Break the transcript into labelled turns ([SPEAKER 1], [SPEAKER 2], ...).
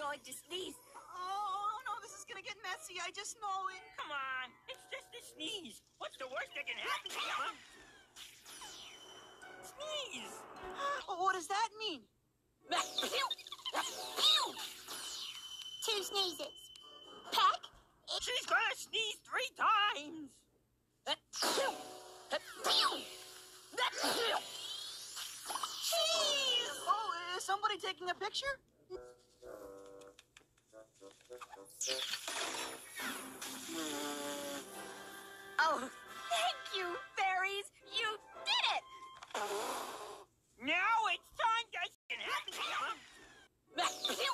[SPEAKER 1] going to sneeze.
[SPEAKER 2] Oh, no, this is gonna get messy. I just know it.
[SPEAKER 3] Come on, it's just a sneeze. What's the worst that can happen to you? Sneeze!
[SPEAKER 2] What does that mean?
[SPEAKER 1] 2 sneezes. Peck?
[SPEAKER 3] She's gonna sneeze 3 times.
[SPEAKER 2] Cheese! Oh, is somebody taking a picture?
[SPEAKER 1] Oh, thank you, fairies. You did it.
[SPEAKER 3] Now it's time to happen to you.